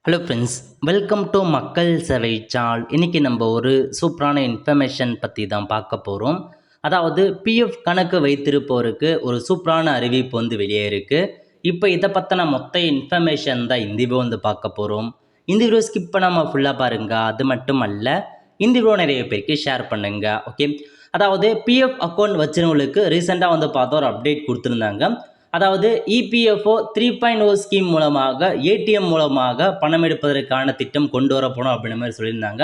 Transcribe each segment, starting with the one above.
Hello friends, welcome to மக்கள் சேவை சால். இன்றைக்கி நம்ம ஒரு சூப்பரான இன்ஃபர்மேஷன் பற்றி தான் பார்க்க போகிறோம். அதாவது பிஎஃப் கணக்கு வைத்திருப்போருக்கு ஒரு சூப்பரான அறிவிப்பு வெளியே இருக்குது. இப்போ இதை பற்றின மொத்த இன்ஃபர்மேஷன் தான் இந்த வீடியோ பார்க்க போகிறோம். இந்த வீடியோ ஸ்கிப் பண்ணாமல் ஃபுல்லாக பாருங்கள். அது மட்டும் அல்ல, இந்த வீடியோ நிறைய பேருக்கு ஷேர் பண்ணுங்கள். ஓகே, அதாவது பிஎஃப் அக்கௌண்ட் வச்சுருவங்களுக்கு ரீசெண்டாக பார்த்தா ஒரு அப்டேட் கொடுத்துருந்தாங்க. அதாவது இபிஎஃப்ஓ 3.0 ஸ்கீம் மூலமாக ஏடிஎம் மூலமாக பணம் எடுப்பதற்கான திட்டம் கொண்டு வரப்படும் அப்படின்ற மாதிரி சொல்லியிருந்தாங்க.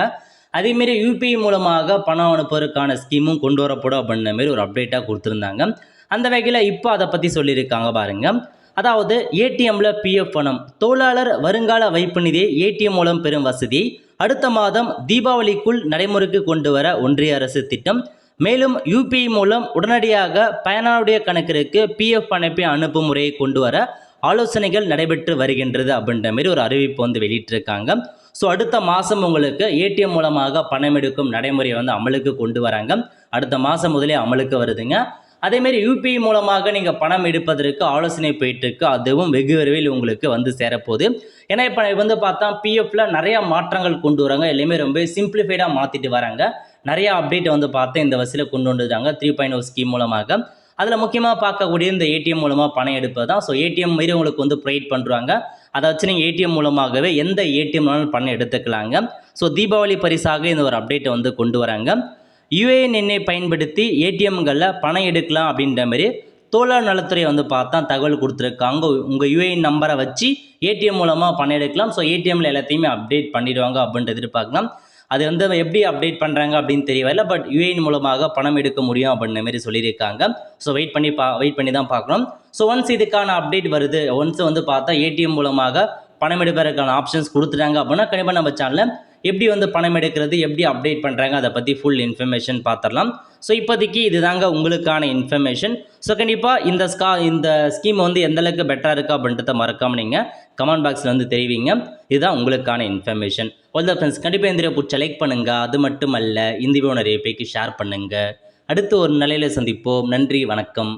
அதேமாரி யூபிஐ மூலமாக பணம் அனுப்புவதற்கான ஸ்கீமும் கொண்டு வரப்படும் அப்படின்ற மாதிரி ஒரு அப்டேட்டாக கொடுத்துருந்தாங்க. அந்த வகையில் இப்போ அதை பற்றி சொல்லியிருக்காங்க பாருங்க. அதாவது ஏடிஎம்ல பிஎஃப் பணம் தொழிலாளர் வருங்கால வைப்பு நிதியை ஏடிஎம் மூலம் பெறும் வசதியை அடுத்த மாதம் தீபாவளிக்குள் நடைமுறைக்கு கொண்டு வர ஒன்றிய அரசு திட்டம். மேலும் யூபிஐ மூலம் உடனடியாக பயனாளருடைய கணக்கிற்கு பிஎஃப் அனுப்பி அனுப்பும் முறையை கொண்டு வர ஆலோசனைகள் நடைபெற்று வருகின்றது அப்படின்ற மாதிரி ஒரு அறிவிப்பு வெளியிட்டிருக்காங்க. ஸோ அடுத்த மாதம் உங்களுக்கு ஏடிஎம் மூலமாக பணம் எடுக்கும் நடைமுறையை அமலுக்கு கொண்டு வராங்க. அடுத்த மாதம் முதலே அமலுக்கு வருதுங்க. அதேமாரி யூபிஐ மூலமாக நீங்கள் பணம் எடுப்பதற்கு ஆலோசனை போயிட்டுருக்கு. அதுவும் வெகு விரைவில் உங்களுக்கு சேரப்போகுது. ஏன்னா இப்போ பார்த்தா பிஎஃப்ல நிறையா மாற்றங்கள் கொண்டு வராங்க. எல்லாமே ரொம்ப சிம்பிளிஃபைடாக மாற்றிட்டு வராங்க. நிறைய அப்டேட் பார்த்தா இந்த வசதியில் கொண்டு வந்துட்டாங்க 3.0 ஸ்கீம் மூலமாக. அதில் முக்கியமாக பார்க்கக்கூடிய இந்த ஏடிஎம் மூலமாக பணம் எடுப்பது தான். ஸோ ஏடிஎம் மாரி உங்களுக்கு ப்ரொவைட் பண்ணுறாங்க. அதை வச்சு நீங்கள் ஏடிஎம் மூலமாகவே எந்த ஏடிஎம்னாலும் பணம் எடுத்துக்கலாங்க. ஸோ தீபாவளி பரிசாக இந்த ஒரு அப்டேட்டை கொண்டு வராங்க. யுஏஎன் எண்ணை பயன்படுத்தி ஏடிஎம்களில் பணம் எடுக்கலாம் அப்படின்ற மாதிரி தொழிலாளர் நலத்துறை பார்த்தா தகவல் கொடுத்துருக்காங்க. உங்கள் யுஏஎன் நம்பரை வச்சு ஏடிஎம் மூலமாக பணம் எடுக்கலாம். ஸோ ஏடிஎம்மில் எல்லாத்தையுமே அப்டேட் பண்ணிடுவாங்க அப்படின்ட்டு எதிர்பார்க்கலாம். அது எப்படி அப்டேட் பண்ணுறாங்க அப்படின்னு தெரியவில்லை. பட் யுஏஎன் மூலமாக பணம் எடுக்க முடியும் அப்படின்ற மாதிரி சொல்லியிருக்காங்க. ஸோ வெயிட் பண்ணி தான் பார்க்கணும். ஸோ ஒன்ஸ் இதுக்கான அப்டேட் வருது, ஒன்ஸ் பார்த்தா ஏடிஎம் மூலமாக பணம் எடுப்பதற்கான ஆப்ஷன்ஸ் கொடுத்துட்டாங்க அப்படின்னா கண்டிப்பாக நம்ம சேனலில் எப்படி பணம் எடுக்கிறது, எப்படி அப்டேட் பண்ணுறாங்க, அதை பற்றி ஃபுல் இன்ஃபர்மேஷன் பார்த்துடலாம். ஸோ இப்போதைக்கு இதுதாங்க உங்களுக்கான இன்ஃபர்மேஷன். ஸோ கண்டிப்பாக இந்த ஸ்கீம் எந்தளவுக்கு பெட்டராக இருக்குது அப்படின்றத மறக்காமல் நீங்கள் கமெண்ட் பாக்ஸில் தெரிவிங்க. இதுதான் உங்களுக்கான இன்ஃபர்மேஷன். ஆல் த ஃப்ரெண்ட்ஸ், கண்டிப்பாக இந்த வீடியோ லைக் பண்ணுங்கள். அது மட்டும் அல்ல, இந்த வீடியோ நிறைய பேருக்கு ஷேர் பண்ணுங்கள். அடுத்து ஒரு நிலையில் சந்திப்போம். நன்றி, வணக்கம்.